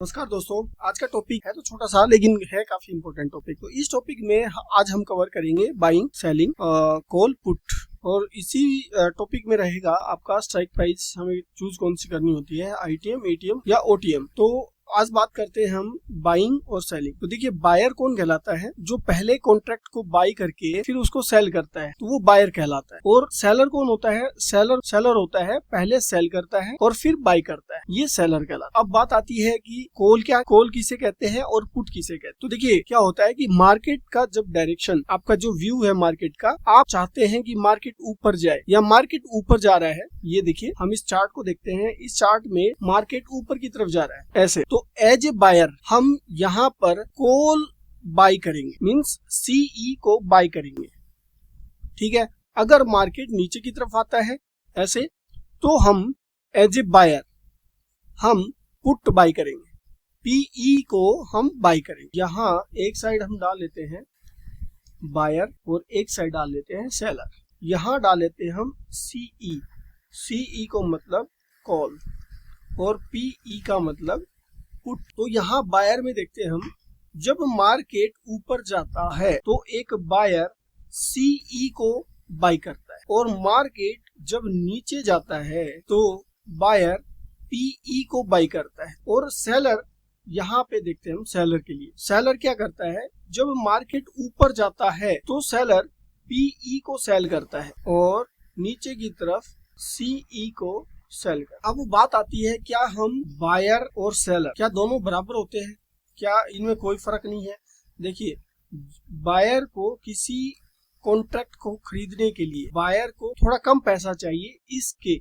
नमस्कार दोस्तों, आज का टॉपिक है तो छोटा सा लेकिन है काफी इंपॉर्टेंट टॉपिक। तो इस टॉपिक में आज हम कवर करेंगे बाइंग सेलिंग कॉल पुट। और इसी टॉपिक में रहेगा आपका स्ट्राइक प्राइस हमें चूज कौन सी करनी होती है, आईटीएम, एटीएम या ओटीएम। तो आज बात करते हैं हम बाइंग और सेलिंग। तो देखिए, बायर कौन कहलाता है? जो पहले कॉन्ट्रैक्ट को बाई करके फिर उसको सेल करता है, तो वो बायर कहलाता है। और सेलर कौन होता है? सेलर होता है पहले सेल करता है और फिर बाई करता है, ये सेलर कहलाता है। अब बात आती है कि कॉल किसे कहते हैं और पुट किसे कहते हैं। तो देखिए क्या होता है कि मार्केट का जब डायरेक्शन, आपका जो व्यू है मार्केट का, आप चाहते हैं कि मार्केट ऊपर जाए या मार्केट ऊपर जा रहा है। ये देखिए, हम इस चार्ट को देखते हैं, इस चार्ट में मार्केट ऊपर की तरफ जा रहा है ऐसे। तो एज ए बायर हम यहाँ पर कॉल बाई करेंगे, मींस सीई को बाई करेंगे, ठीक है। अगर मार्केट नीचे की तरफ आता है ऐसे, तो हम एज ए बायर हम पुट बाई करेंगे, पीई को हम बाई करेंगे। यहाँ एक साइड हम डाल लेते हैं बायर और एक साइड डाल लेते हैं सेलर। यहाँ डाल लेते हैं हम सीई, सीई को मतलब कॉल और पीई का मतलब पुट। तो यहाँ बायर में देखते हैं हम, जब मार्केट ऊपर जाता है तो एक बायर सीई को बाई करता है, और मार्केट जब नीचे जाता है तो बायर पीई को बाई करता है। और सेलर, यहाँ पे देखते हैं हम सेलर के लिए, सेलर क्या करता है? जब मार्केट ऊपर जाता है तो सेलर पीई को सेल करता है और नीचे की तरफ सीई को सेल कर। अब बात आती है, क्या हम बायर और सेलर क्या दोनों बराबर होते हैं? क्या इनमें कोई फर्क नहीं है? देखिए, बायर को किसी कॉन्ट्रैक्ट को खरीदने के लिए बायर को थोड़ा कम पैसा चाहिए, इसके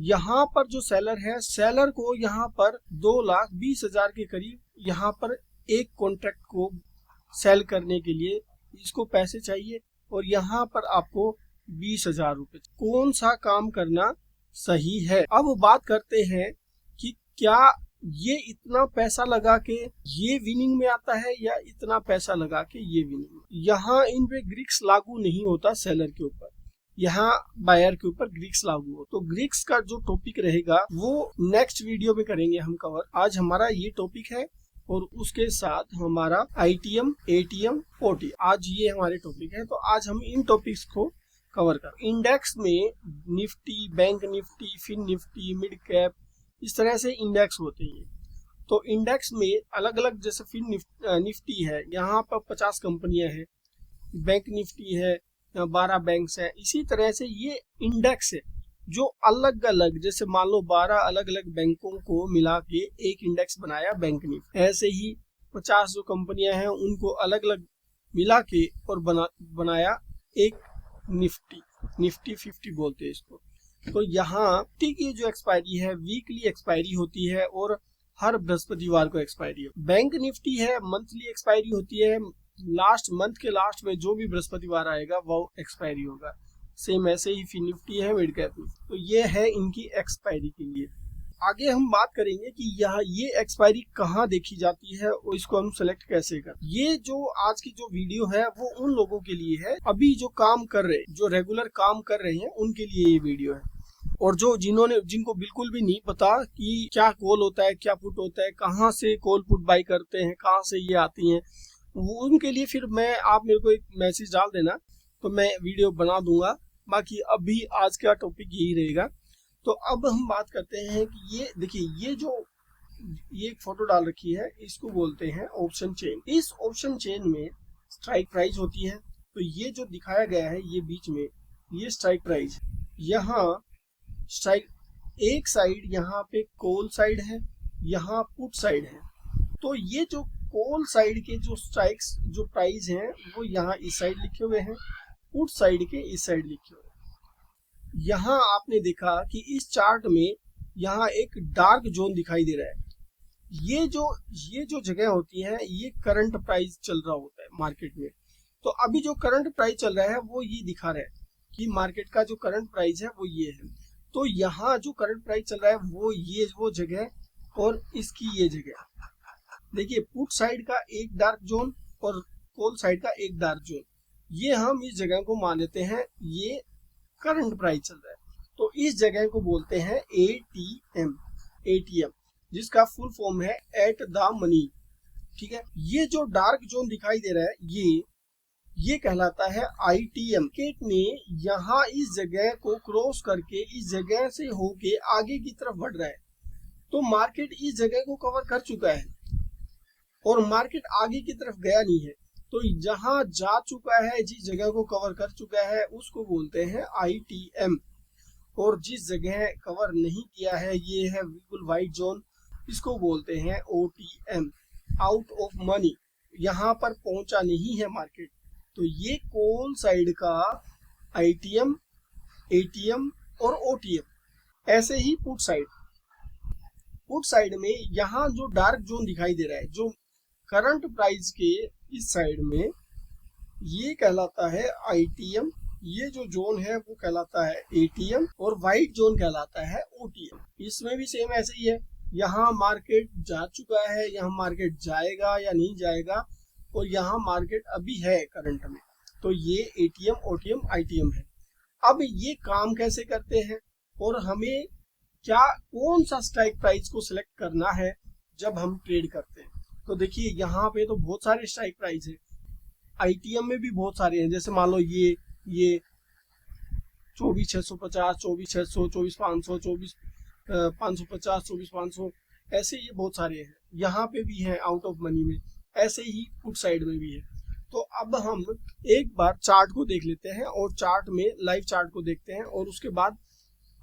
यहाँ पर जो सेलर है, सेलर को यहाँ पर 2,20,000 के करीब यहाँ पर एक कॉन्ट्रैक्ट को सेल करने के लिए इसको पैसे चाहिए, और यहाँ पर आपको 20,000 रुपए। कौन सा काम करना सही है? अब बात करते हैं कि क्या ये इतना पैसा लगा के ये विनिंग में आता है या इतना पैसा लगा के ये विनिंग में। यहाँ इन पे ग्रीक्स लागू नहीं होता सेलर के ऊपर, यहाँ बायर के ऊपर ग्रीक्स लागू हो। तो ग्रीक्स का जो टॉपिक रहेगा वो नेक्स्ट वीडियो में करेंगे हम कवर। आज हमारा ये टॉपिक है और उसके साथ हमारा आईटीएम, एटीएम, ओटी, आज ये हमारे टॉपिक है। तो आज हम इन टॉपिक्स को कवर कर। इंडेक्स में Nifty, bank Nifty, fin Nifty, mid cap, इस तरह से इंडेक्स होते हैं। तो इंडेक्स में अलग अलग, जैसे फिन निफ्टी है, यहाँ पर 50 कंपनियां हैं, बैंक निफ्टी है, 12 बैंक्स है। इसी तरह से ये इंडेक्स है जो अलग अलग, जैसे मान लो 12 अलग अलग बैंकों को मिला के एक इंडेक्स बनाया बैंक निफ्टी। ऐसे ही 50 जो कंपनियां हैं उनको अलग अलग मिला के और बनाया एक निफ्टी 50 बोलते हैं इसको। तो यहाँ निफ्टी की जो एक्सपायरी है वीकली एक्सपायरी होती है और हर बृहस्पतिवार को एक्सपायरी है। बैंक निफ्टी है मंथली एक्सपायरी होती है, लास्ट मंथ के लास्ट में जो भी बृहस्पतिवार आएगा वो एक्सपायरी होगा। सेम ऐसे ही फिन निफ्टी है, मिड कैप निफ्टी। तो ये है इनकी एक्सपायरी के लिए। आगे हम बात करेंगे कि यहाँ ये एक्सपायरी कहाँ देखी जाती है और इसको हम सेलेक्ट कैसे कर। ये जो आज की जो वीडियो है वो उन लोगों के लिए है, अभी जो काम कर रहे, जो रेगुलर काम कर रहे हैं उनके लिए ये वीडियो है। और जो जिनको बिल्कुल भी नहीं पता कि क्या कॉल होता है, क्या पुट होता है, कहाँ से कॉल पुट बाई करते हैं, कहाँ से ये आती हैं, वो उनके लिए फिर आप मेरे को एक मैसेज डाल देना तो मैं वीडियो बना दूंगा। बाकी अभी आज का टॉपिक यही रहेगा। तो अब हम बात करते हैं कि ये देखिए, ये एक फोटो डाल रखी है, इसको बोलते हैं ऑप्शन चेन। इस ऑप्शन चेन में स्ट्राइक प्राइस होती है। तो ये जो दिखाया गया है ये बीच में, ये स्ट्राइक प्राइस, यहाँ स्ट्राइक एक साइड यहाँ पे कॉल साइड है, यहाँ पुट साइड है। तो ये जो कॉल साइड के जो स्ट्राइक्स जो प्राइस हैं वो यहाँ इस साइड लिखे हुए हैं, पुट साइड के इस साइड लिखे हुए हैं। यहाँ आपने देखा कि इस चार्ट में यहाँ एक डार्क जोन दिखाई दे रहा है। ये जो जगह होती है ये करंट प्राइस चल रहा होता है मार्केट में। तो अभी जो करंट प्राइस चल रहा है वो ये दिखा रहा है कि मार्केट का जो करंट प्राइस है वो ये है। तो यहाँ जो करंट प्राइस चल रहा है वो जगह और इसकी ये जगह। देखिए, पुट साइड का एक डार्क जोन और कॉल साइड का एक डार्क जोन, ये हम इस जगह को मान लेते हैं ये करंट प्राइस चल रहा है। तो इस जगह को बोलते हैं एटीएम। जिसका फुल फॉर्म है एट द मनी। ठीक है, ये जो डार्क जोन दिखाई दे रहा है ये कहलाता है ITM। मार्केट ने यहाँ इस जगह को क्रॉस करके इस जगह से होके आगे की तरफ बढ़ रहा है, तो मार्केट इस जगह को कवर कर चुका है और मार्केट आगे की तरफ गया नहीं है। तो जहां जा चुका है, जिस जगह को कवर कर चुका है, उसको बोलते हैं ITM। और जिस जगह कवर नहीं किया है, ये है बिल्कुल व्हाइट जोन, इसको बोलते हैं OTM, आउट ऑफ मनी। यहाँ पर पहुंचा नहीं है मार्केट। तो ये कॉल साइड का ITM, ATM और OTM। ऐसे ही पुट साइड में यहाँ जो डार्क जोन दिखाई दे रहा है, जो करंट प्राइस के इस साइड में, ये कहलाता है ITM। ये जो जोन है वो कहलाता है ATM और व्हाइट जोन कहलाता है OTM। इसमें भी सेम ऐसे ही है, यहाँ मार्केट जा चुका है, यहाँ मार्केट जाएगा या नहीं जाएगा, और यहाँ मार्केट अभी है करंट में। तो ये ATM, OTM, ITM है। अब ये काम कैसे करते हैं और हमें कौन सा स्ट्राइक प्राइस को सिलेक्ट करना है जब हम ट्रेड करते हैं। तो देखिए यहाँ पे तो बहुत सारे स्ट्राइक प्राइस है, ITM में भी बहुत सारे हैं। जैसे मान लो ये 24,650, 24,600, 24,500, 24,550, 24,500, ऐसे ये बहुत सारे हैं। यहाँ पे भी है आउट ऑफ मनी में, ऐसे ही पुट साइड में भी है। तो अब हम एक बार चार्ट को देख लेते हैं और चार्ट में लाइव चार्ट को देखते हैं और उसके बाद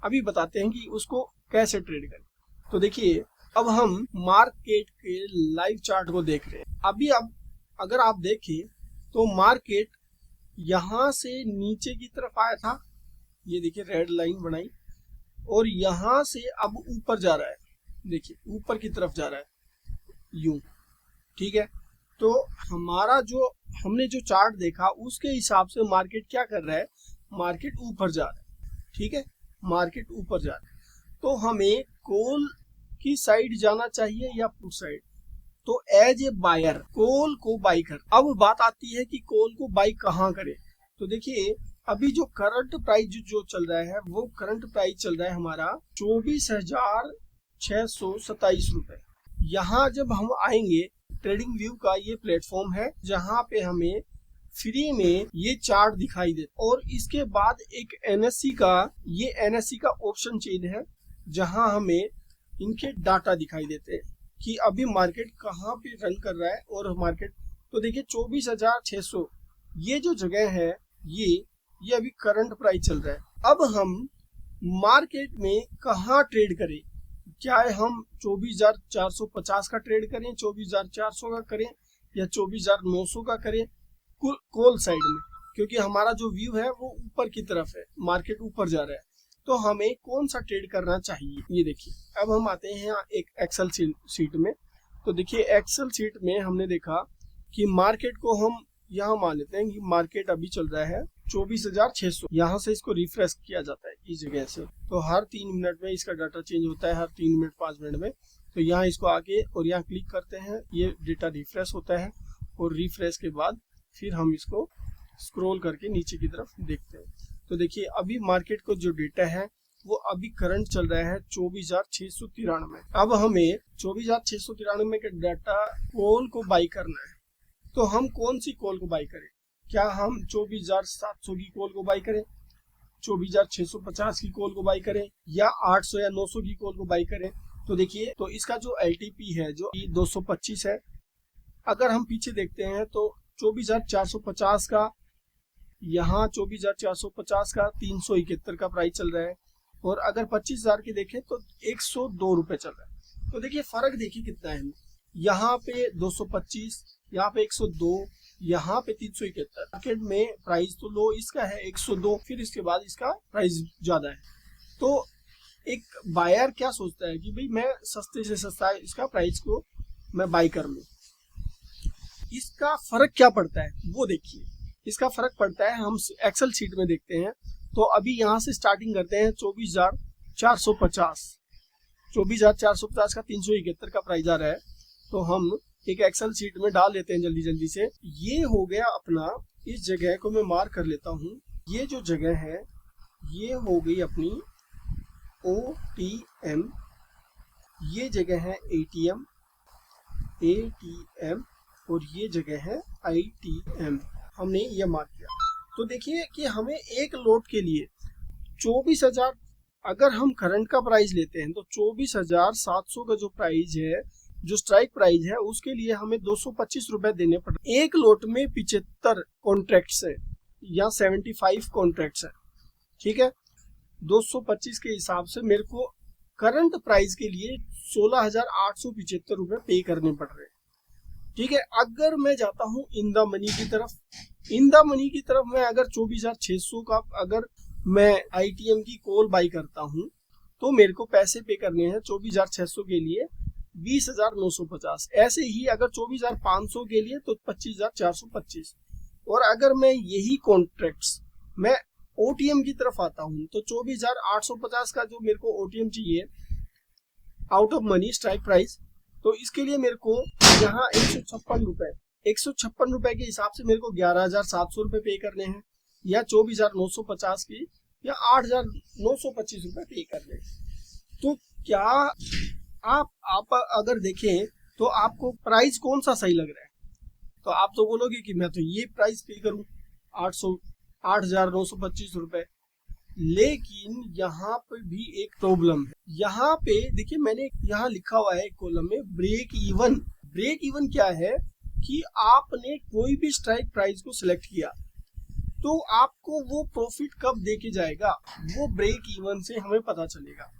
अभी बताते हैं कि उसको कैसे ट्रेड करें। तो देखिए, अब हम मार्केट के लाइव चार्ट को देख रहे हैं। अभी अब अगर आप देखें तो मार्केट यहाँ से नीचे की तरफ आया था, ये देखिए रेड लाइन बनाई, और यहाँ से अब ऊपर जा रहा है। देखिए ऊपर की तरफ जा रहा है यूं। ठीक है, तो हमने जो चार्ट देखा उसके हिसाब से मार्केट क्या कर रहा है, मार्केट ऊपर जा रहा है। ठीक है, मार्केट ऊपर जा रहा है। तो हमें कॉल की साइड जाना चाहिए या पुट साइड। तो एज ए बायर कॉल को बाई कर। अब बात आती है कि कॉल को बाई कहाँ करें। तो देखिए, अभी जो करंट प्राइस जो चल रहा है, वो करंट प्राइस चल रहा है हमारा 24,627 रुपए। यहाँ जब हम आएंगे, ट्रेडिंग व्यू का ये प्लेटफॉर्म है जहाँ पे हमें फ्री में ये चार्ट दिखाई दे, और इसके बाद एक NSE का ऑप्शन चेन है जहां हमें इनके डाटा दिखाई देते हैं कि अभी मार्केट कहाँ पे रन कर रहा है। और मार्केट तो देखिए 24,600 ये जो जगह है, ये अभी करंट प्राइस चल रहा है। अब हम मार्केट में कहाँ ट्रेड करें, क्या हम 24,450 का ट्रेड करें, 24,400 का करें, या 24,900 का करें कॉल साइड में, क्योंकि हमारा जो व्यू है वो ऊपर की तरफ है, मार्केट ऊपर जा रहा है। तो हमें कौन सा ट्रेड करना चाहिए, ये देखिए। अब हम आते हैं यहाँ एक एक्सेल शीट में। तो देखिए एक्सेल शीट में हमने देखा कि मार्केट को हम यहाँ मान लेते हैं कि मार्केट अभी चल रहा है 24,600। यहाँ से इसको रिफ्रेश किया जाता है इस जगह से। तो हर 3 मिनट में इसका डाटा चेंज होता है, हर 3 मिनट 5 मिनट में। तो यहाँ इसको आके और यहाँ क्लिक करते हैं, ये डेटा रिफ्रेश होता है, और रिफ्रेश के बाद फिर हम इसको स्क्रॉल करके नीचे की तरफ देखते हैं। तो देखिए अभी मार्केट को जो डेटा है वो अभी करंट चल रहा है 24,693। अब हमें 24,693 के डाटा कॉल को बाई करना है। तो हम कौन सी कॉल को बाई करें, क्या हम 24,700 की कॉल को बाई करें, 24,650 की कॉल को बाई करें, या 800 या 900 की कॉल को बाई करें। तो देखिए, तो इसका जो LTP है जो 225 है, अगर हम पीछे देखते हैं तो 24,450 का, यहाँ 24,450 का 371 का प्राइस चल रहा है, और अगर 25,000 की देखें तो 102 रुपए चल रहा है। तो देखिए फर्क देखिए कितना है, यहाँ पे 225, यहाँ पे 102, यहाँ पे 371। मार्केट में प्राइस तो लो इसका है 102, फिर इसके बाद इसका प्राइस ज्यादा है। तो एक बायर क्या सोचता है कि भाई मैं सस्ते से सस्ता इसका प्राइस को मैं बाई कर लूं। इसका फर्क क्या पड़ता है वो देखिए। इसका फर्क पड़ता है, हम एक्सेल शीट में देखते हैं। तो अभी यहाँ से स्टार्टिंग करते हैं 24,450, 24,450 का 371 का प्राइस आ रहा है। तो हम एक एक्सेल शीट में डाल लेते हैं जल्दी जल्दी से। ये हो गया अपना, इस जगह को मैं मार्क कर लेता हूँ। ये जो जगह है ये हो गई अपनी OTM, ये जगह है एटीएम, एटीएम, और ये जगह है आईटीएम। हमने ये मार्क किया। तो देखिए कि हमें एक लोट के लिए 24,000, अगर हम करंट का प्राइस लेते हैं तो 24,700 का जो प्राइस है, जो स्ट्राइक प्राइस है, उसके लिए हमें 225 रुपए देने पड़ रहे। एक लोट में 75 कॉन्ट्रैक्ट्स है या 75 कॉन्ट्रैक्ट्स है, ठीक है। 225 के हिसाब से मेरे को करंट प्राइस के लिए 16,875 रुपए पे करने पड़ रहे हैं, ठीक है। अगर मैं जाता हूँ इन द मनी की तरफ, इन द मनी की तरफ मैं अगर 24,600 का अगर मैं आईटीएम की कॉल बाई करता हूँ तो मेरे को पैसे पे करने हैं 24,600 के लिए 20,950। ऐसे ही अगर 24,500 के लिए तो 25,425। और अगर मैं यही कॉन्ट्रैक्ट्स मैं ओटीएम की तरफ आता हूँ तो 24,850 का जो मेरे को ओटीएम चाहिए out of money strike price, तो इसके लिए मेरे को यहाँ 156 रुपए के हिसाब से मेरे को 11,700 रुपए पे करने हैं, या 24,950 की, या 8,925 रुपए पे करने हैं। तो क्या आप अगर देखें तो आपको प्राइस कौन सा सही लग रहा है? तो आप तो बोलोगे कि मैं तो ये प्राइस पे करूं 8,925 रुपए। लेकिन यहाँ पे भी एक प्रॉब्लम है। यहाँ पे देखिए मैंने यहाँ लिखा हुआ है एक कॉलम में ब्रेक इवन। ब्रेक इवन क्या है कि आपने कोई भी स्ट्राइक प्राइस को सिलेक्ट किया तो आपको वो प्रॉफिट कब दे के जाएगा, वो ब्रेक इवन से हमें पता चलेगा।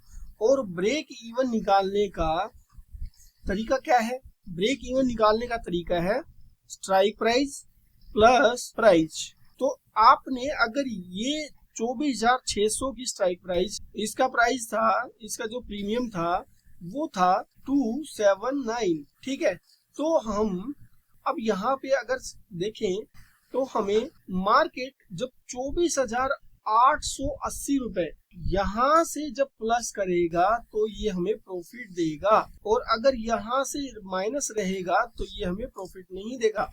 और ब्रेक इवन निकालने का तरीका क्या है? ब्रेक इवन निकालने का तरीका है स्ट्राइक प्राइस प्लस प्राइस। तो आपने अगर ये 24,600 की स्ट्राइक प्राइस, इसका प्राइस था, इसका जो प्रीमियम था वो था 279, ठीक है। तो हम अब यहाँ पे अगर देखें तो हमें मार्केट जब 24,880 रुपए यहाँ से जब प्लस करेगा तो ये हमें प्रॉफिट देगा, और अगर यहाँ से माइनस रहेगा तो ये हमें प्रॉफिट नहीं देगा।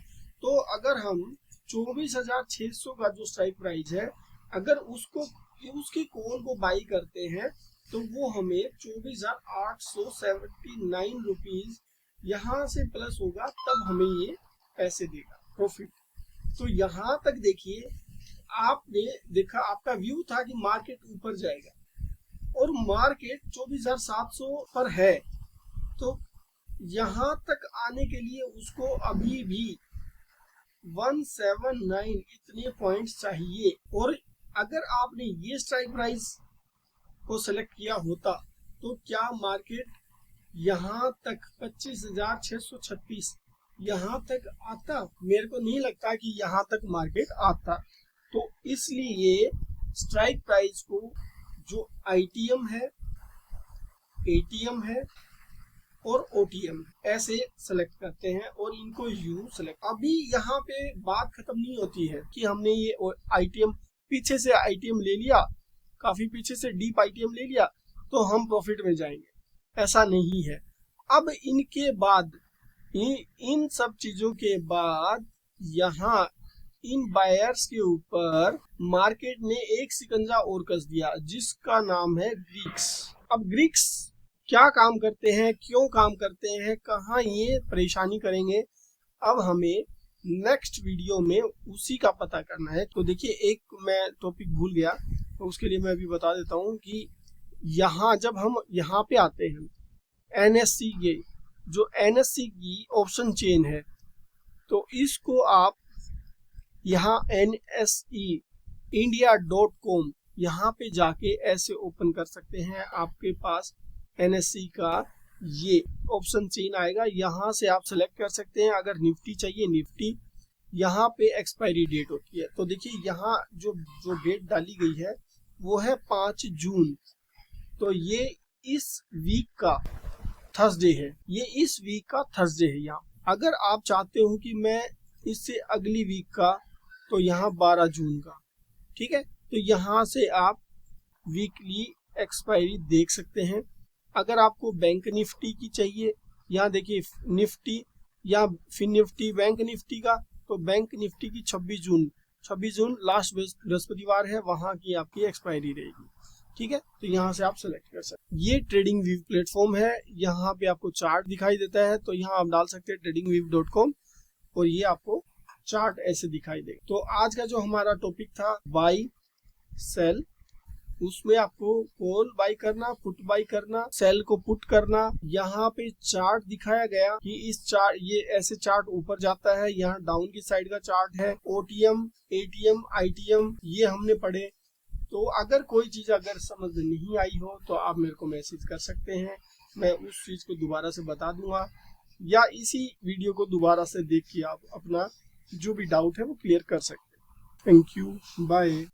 तो अगर हम 24,600 का जो स्ट्राइक प्राइस है अगर उसकी कॉल को बाई करते हैं तो वो हमें 24,879 रुपीज यहाँ से प्लस होगा, तब हमें ये पैसे देगा प्रॉफिट। तो यहाँ तक देखिए आपने देखा, आपका व्यू था कि मार्केट ऊपर जाएगा और मार्केट 24,700 पर है, तो यहाँ तक आने के लिए उसको अभी भी 179 इतने पॉइंट्स चाहिए। और अगर आपने ये स्ट्राइक प्राइस को सिलेक्ट किया होता तो क्या मार्केट यहाँ तक 25,636 यहाँ तक आता? मेरे को नहीं लगता कि यहाँ तक मार्केट आता। तो इसलिए स्ट्राइक प्राइस को जो आईटीएम है, एटीएम है और ओटीएम ऐसे सेलेक्ट करते हैं और इनको यू सेलेक्ट। अभी यहाँ पे बात खत्म नहीं होती है कि हमने ये आईटीएम पीछे से आईटीएम ले लिया, काफी पीछे से डीप आईटीएम ले लिया तो हम प्रॉफिट में जाएंगे, ऐसा नहीं है। अब इनके बाद इन सब चीजों के बाद यहाँ इन बायर्स के ऊपर मार्केट ने एक शिकंजा और कस दिया जिसका नाम है ग्रीक्स। अब ग्रीक्स क्या काम करते हैं, क्यों काम करते हैं, कहाँ ये परेशानी करेंगे, अब हमें नेक्स्ट वीडियो में उसी का पता करना है। तो देखिए एक मैं टॉपिक भूल गया तो उसके लिए मैं अभी बता देता हूँ कि यहाँ जब हम यहाँ पे आते हैं एनएससी के, जो एनएससी की ऑप्शन चेन है, तो इसको आप यहाँ nse.india.com यहाँ पे जाके ऐसे ओपन कर सकते हैं। आपके पास एनएससी का ये ऑप्शन चेन आएगा, यहाँ से आप सेलेक्ट कर सकते हैं। अगर निफ्टी चाहिए निफ्टी, यहाँ पे एक्सपायरी डेट होती है। तो देखिए यहाँ जो डेट डाली गई है वो है 5 जून। तो ये इस वीक का थर्सडे है, ये इस वीक का थर्सडे है। यहाँ अगर आप चाहते हो कि मैं इससे अगली वीक का, तो यहाँ 12 जून का, ठीक है। तो यहाँ से आप वीकली एक्सपायरी देख सकते हैं। अगर आपको बैंक निफ्टी की चाहिए, यहाँ देखिए निफ्टी या फिन निफ्टी, बैंक निफ्टी का, तो बैंक निफ्टी की 26 जून लास्ट बृहस्पतिवार है, वहाँ की आपकी एक्सपायरी रहेगी। ठीक है, तो यहाँ से आप सेलेक्ट कर सकते हैं। ये ट्रेडिंग व्यू प्लेटफॉर्म है, यहाँ पे आपको चार्ट दिखाई देता है, तो यहाँ आप डाल सकते हैं tradingview.com और ये आपको चार्ट ऐसे दिखाई देगा। तो आज का जो हमारा टॉपिक था बाई सेल, उसमें आपको कॉल बाई करना, पुट बाई करना, सेल को पुट करना। यहाँ पे चार्ट दिखाया गया कि इस चार्ट, ये ऐसे चार्ट ऊपर जाता है, यहाँ डाउन की साइड का चार्ट है। ओटीएम, एटीएम, आईटीएम ये हमने पढ़े। तो अगर कोई चीज अगर समझ नहीं आई हो तो आप मेरे को मैसेज कर सकते हैं, मैं उस चीज को दोबारा से बता दूंगा, या इसी वीडियो को दोबारा से देख के आप अपना जो भी डाउट है वो क्लियर कर सकते हैं। Thank you, bye.